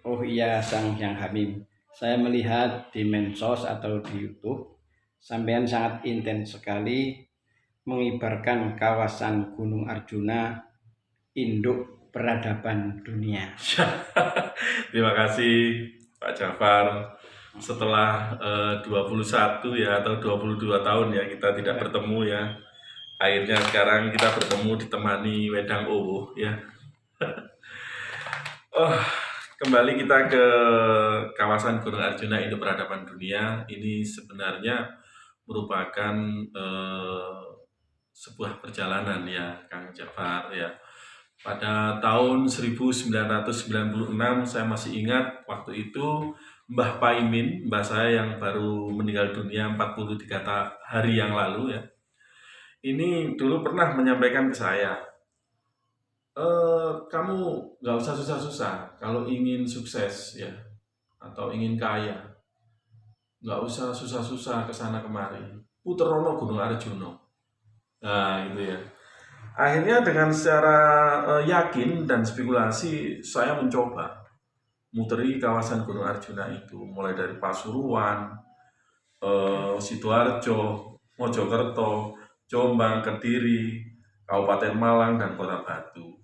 Oh iya, Sang Hyang Hamim. Saya melihat di Mensos atau di YouTube, sampean sangat intens sekali mengibarkan kawasan Gunung Arjuna induk peradaban dunia. Terima kasih Pak Jafar. Setelah 21 ya atau 22 tahun ya kita tidak bertemu ya. Akhirnya sekarang kita bertemu ditemani Wedang Owo ya. Oh, kembali kita ke kawasan Gunung Arjuna Induk Peradaban Dunia. Ini sebenarnya merupakan sebuah perjalanan ya Kang Jafar ya. Pada tahun 1996 saya masih ingat waktu itu Mbah Paimin, mbah saya yang baru meninggal dunia 43 hari yang lalu ya. Ini dulu pernah menyampaikan ke saya, kamu nggak usah susah-susah kalau ingin sukses ya atau ingin kaya, nggak usah susah-susah ke sana kemari. Puterono Gunung Arjuno. Nah, gitu ya. Akhirnya dengan secara yakin dan spekulasi saya mencoba muteri kawasan Gunung Arjuna itu mulai dari Pasuruan, Sidoarjo, Mojokerto, Jombang, Kediri, Kabupaten Malang dan Kota Batu.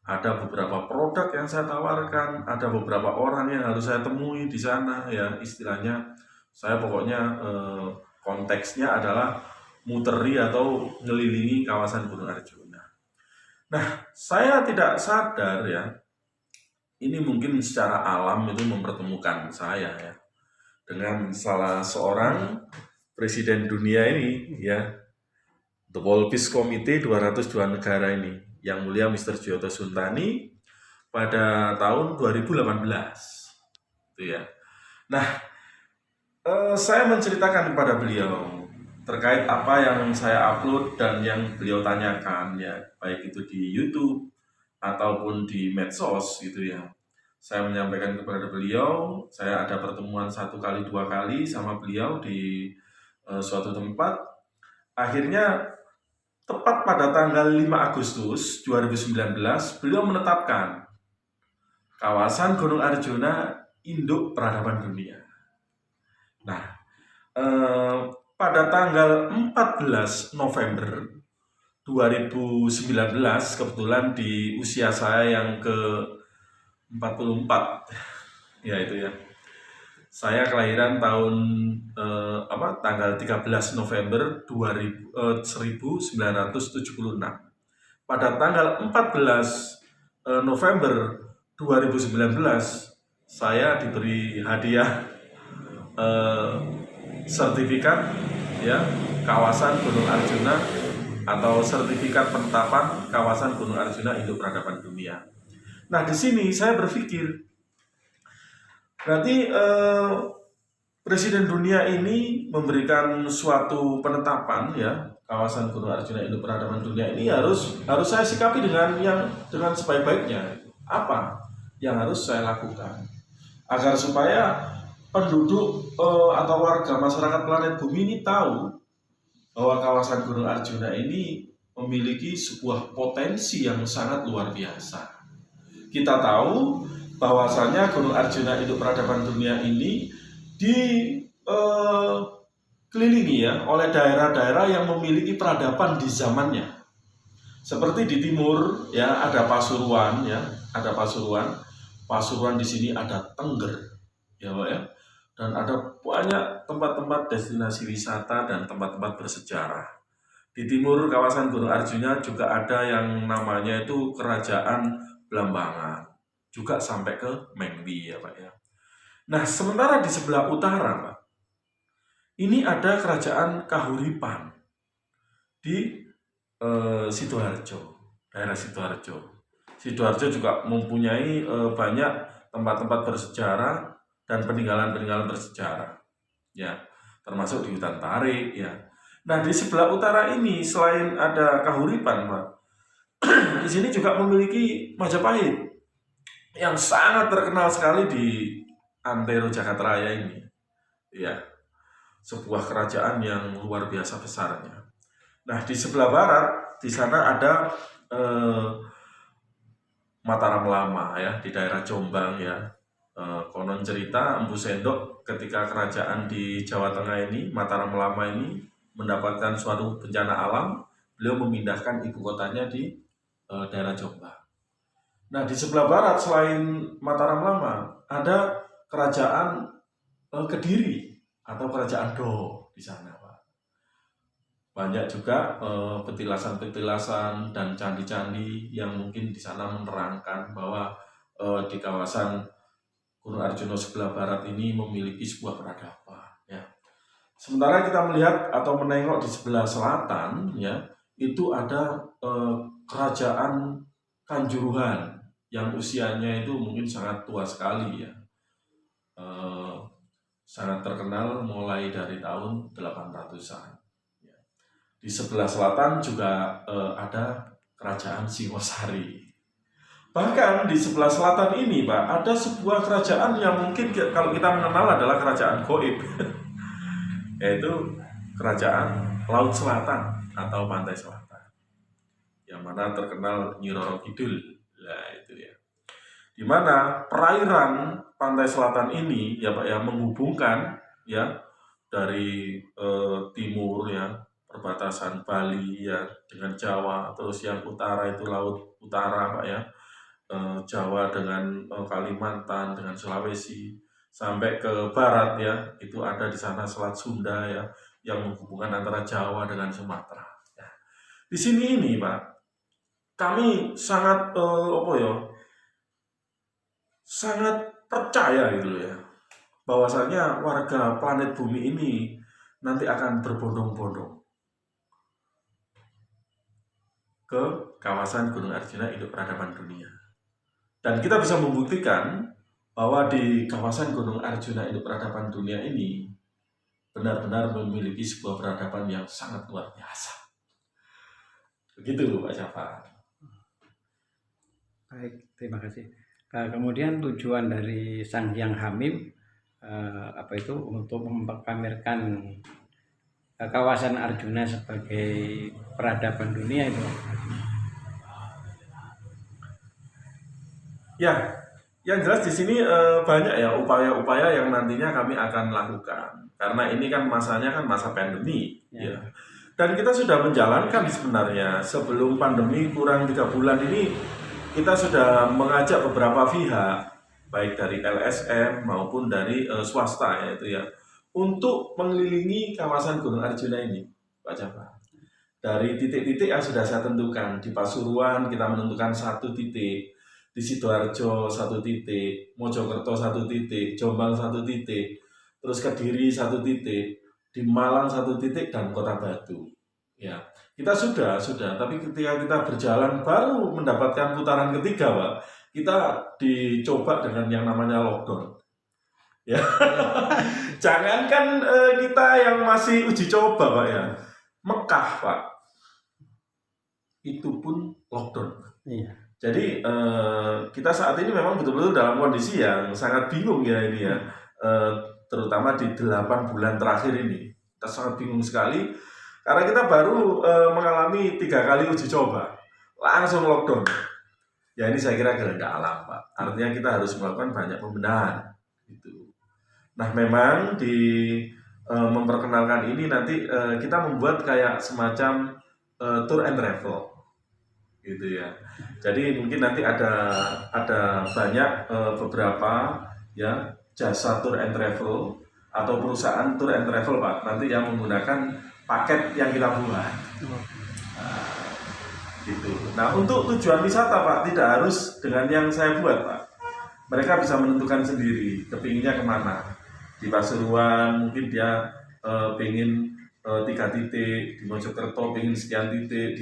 Ada beberapa produk yang saya tawarkan, ada beberapa orang yang harus saya temui di sana ya istilahnya. Saya pokoknya konteksnya adalah muteri atau ngelilingi kawasan Gunung Arjuna. Nah, saya tidak sadar ya, ini mungkin secara alam itu mempertemukan saya ya dengan salah seorang presiden dunia ini ya, The World Peace Committee 202 negara ini, yang mulia Mr. Giotto Suntani pada tahun 2018 itu ya. Nah, saya menceritakan kepada beliau terkait apa yang saya upload dan yang beliau tanyakan ya, baik itu di YouTube ataupun di medsos gitu ya. Saya menyampaikan kepada beliau, saya ada pertemuan 1 kali 2 kali sama beliau di suatu tempat. Akhirnya tepat pada tanggal 5 Agustus 2019 beliau menetapkan kawasan Gunung Arjuna induk peradaban dunia. Nah, pada tanggal 14 November 2019 kebetulan di usia saya yang ke 44 ya itu ya. Saya kelahiran tahun tanggal 13 November 1976. Pada tanggal 14 November 2019 saya diberi hadiah sertifikat ya kawasan Gunung Arjuna atau sertifikat penetapan kawasan Gunung Arjuna induk peradaban dunia. Nah, di sini saya berpikir, berarti Presiden dunia ini memberikan suatu penetapan ya kawasan Gunung Arjuna induk peradaban dunia ini harus saya sikapi dengan sebaik-baiknya. Apa yang harus saya lakukan agar supaya penduduk atau warga masyarakat planet bumi ini tahu bahwa kawasan Gunung Arjuna ini memiliki sebuah potensi yang sangat luar biasa. Kita tahu bahwasanya Gunung Arjuna induk peradaban dunia ini dikelilingi ya oleh daerah-daerah yang memiliki peradaban di zamannya. Seperti di timur ya ada Pasuruan ya, ada Pasuruan. Pasuruan di sini ada Tengger ya Pak ya. Dan ada banyak tempat-tempat destinasi wisata dan tempat-tempat bersejarah. Di timur kawasan Gunung Arjuna juga ada yang namanya itu Kerajaan Blambangan, juga sampai ke Mengwi ya Pak ya. Nah, sementara di sebelah utara Pak, ini ada Kerajaan Kahuripan di Sidoarjo, daerah Sidoarjo. Sidoarjo juga mempunyai banyak tempat-tempat bersejarah dan peninggalan-peninggalan bersejarah, ya, termasuk di hutan tarik, ya. Nah, di sebelah utara ini selain ada Kahuripan, Pak, di sini juga memiliki Majapahit yang sangat terkenal sekali di Antero Jakarta Raya ini, ya, sebuah kerajaan yang luar biasa besarnya. Nah, di sebelah barat di sana ada Mataram Lama, ya, di daerah Jombang, ya. Konon cerita Empu Sendok ketika kerajaan di Jawa Tengah ini, Mataram Lama ini mendapatkan suatu bencana alam, beliau memindahkan ibu kotanya di daerah Jombang. Nah, di sebelah barat selain Mataram Lama ada kerajaan Kediri atau kerajaan Do di sana, Pak. Banyak juga petilasan-petilasan dan candi-candi yang mungkin di sana menerangkan bahwa di kawasan Gunung Arjuna sebelah barat ini memiliki sebuah peradaban, ya. Sementara kita melihat atau menengok di sebelah selatan, ya, itu ada kerajaan Kanjuruhan yang usianya itu mungkin sangat tua sekali, ya. Sangat terkenal mulai dari tahun 800-an. Ya. Di sebelah selatan juga ada kerajaan Singosari. Bahkan di sebelah selatan ini, Pak, ada sebuah kerajaan yang mungkin kalau kita mengenal adalah kerajaan goib, yaitu kerajaan Laut Selatan atau Pantai Selatan, yang mana terkenal Nyi Roro Kidul. Nah, itu ya. Di mana perairan Pantai Selatan ini, ya Pak, ya, menghubungkan ya dari timur, ya, perbatasan Bali, ya, dengan Jawa, terus yang utara itu Laut Utara, Pak, ya. Jawa dengan Kalimantan, dengan Sulawesi, sampai ke barat, ya, itu ada di sana Selat Sunda, ya, yang menghubungkan antara Jawa dengan Sumatera. Ya. Di sini ini, Pak, kami sangat sangat percaya gitu ya, bahwasanya warga planet bumi ini nanti akan berbondong-bondong ke kawasan Gunung Arjuna Induk Peradaban Dunia. Dan kita bisa membuktikan bahwa di kawasan Gunung Arjuna Induk Peradaban Dunia ini benar-benar memiliki sebuah peradaban yang sangat luar biasa. Begitu, Pak Jafar. Baik, terima kasih. Kemudian tujuan dari Sang Hyang Hamim untuk memperpamerkan kawasan Arjuna sebagai peradaban dunia itu. Ya, yang jelas di sini banyak ya upaya-upaya yang nantinya kami akan lakukan. Karena ini kan masanya kan masa pandemi, ya. Dan kita sudah menjalankan sebenarnya sebelum pandemi kurang 3 bulan ini, kita sudah mengajak beberapa pihak, baik dari LSM maupun dari swasta, yaitu ya, untuk mengelilingi kawasan Gunung Arjuna ini, Pak Jafar. Dari titik-titik yang sudah saya tentukan, di Pasuruan kita menentukan 1 titik, di Sidoarjo 1 titik, Mojokerto 1 titik, Jombang 1 titik, terus Kediri 1 titik, di Malang 1 titik, dan Kota Batu. Ya, kita sudah, tapi ketika kita berjalan baru mendapatkan putaran ketiga, Pak, kita dicoba dengan yang namanya lockdown. Ya, jangankan kita yang masih uji coba, Pak, ya, Mekah, Pak, itu pun lockdown. Iya. Jadi kita saat ini memang betul-betul dalam kondisi yang sangat bingung ya ini ya, terutama di 8 bulan terakhir ini. Kita sangat bingung sekali karena kita baru mengalami 3 kali uji coba, langsung lockdown. Ya ini saya kira kehendak alam, Pak. Artinya kita harus melakukan banyak pembenahan. Gitu. Nah memang di memperkenalkan ini nanti kita membuat kayak semacam tour and travel. Gitu ya. Jadi mungkin nanti ada banyak beberapa ya jasa tour and travel atau perusahaan tour and travel, Pak, nanti yang menggunakan paket yang kita buat. Gitu. Nah, untuk tujuan wisata, Pak, tidak harus dengan yang saya buat, Pak. Mereka bisa menentukan sendiri kepinginnya kemana. Di Pasuruan mungkin dia pengen 3 titik, di Mojokerto pengen sekian titik,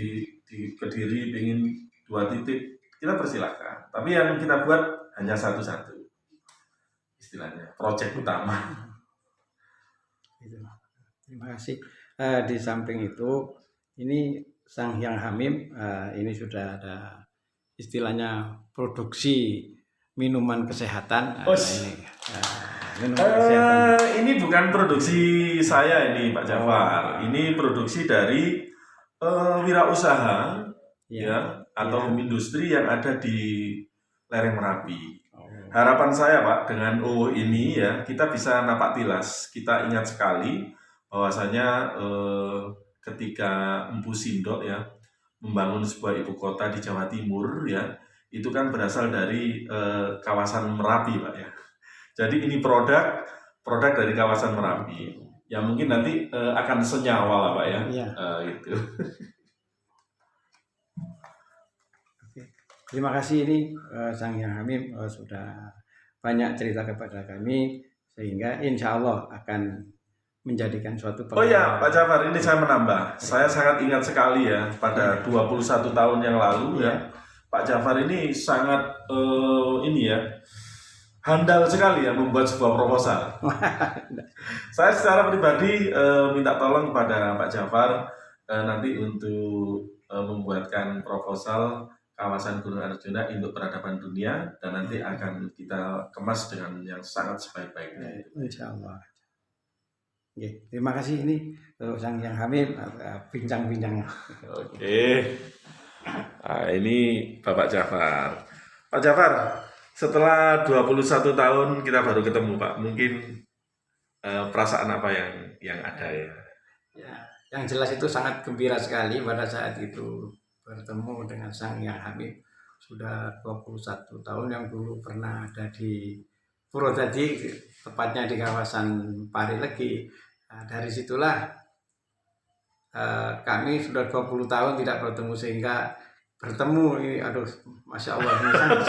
di Kediri pengen 2 titik, kita persilahkan. Tapi yang kita buat hanya satu-satu, istilahnya proyek utama. Terima kasih. Di samping itu, ini Sang Hyang Hamim ini sudah ada istilahnya produksi minuman kesehatan. Ini bukan produksi saya ini, Pak Jafar. Ini produksi dari wirausaha ya atau industri yang ada di lereng Merapi. Oh. Harapan saya Pak, dengan ini ya, kita bisa napak tilas. Kita ingat sekali bahwasanya ketika Empu Sindok ya membangun sebuah ibu kota di Jawa Timur ya, itu kan berasal dari kawasan Merapi Pak ya. Jadi ini produk dari kawasan Merapi. Ya mungkin nanti akan senyawa lah Pak ya. Iya. Gitu. Terima kasih ini Sang Hyang Hamim sudah banyak cerita kepada kami sehingga insya Allah akan menjadikan suatu Oh ya Pak Jafar, ini saya menambah. Saya sangat ingat sekali ya pada 21 tahun yang lalu ya. Pak Jafar ini sangat handal sekali ya membuat sebuah proposal. Saya secara pribadi minta tolong kepada Pak Jafar nanti untuk membuatkan proposal kawasan Gunung Arjuna Induk Peradaban Dunia, dan nanti akan kita kemas dengan yang sangat sebaik-baiknya. Insya Allah. Oke, terima kasih ini Sang Hyang Hamim bincang-bincangnya. Oke. Nah, ini Bapak Jafar. Pak Jafar, setelah 21 tahun kita baru ketemu Pak. Mungkin perasaan apa yang ada ya? Ya, yang jelas itu sangat gembira sekali pada saat itu bertemu dengan Sang Hyang Hamim. Sudah 21 tahun, yang dulu pernah ada di Purwodadi, tepatnya di kawasan Parilegi. Nah, dari situlah kami sudah 20 tahun tidak bertemu, sehingga bertemu ini, aduh, Masya Allah, ini sangat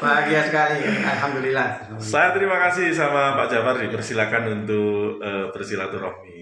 bahagia sekali, Alhamdulillah. Saya terima kasih sama Pak Jafar, dipersilakan untuk bersilaturahmi.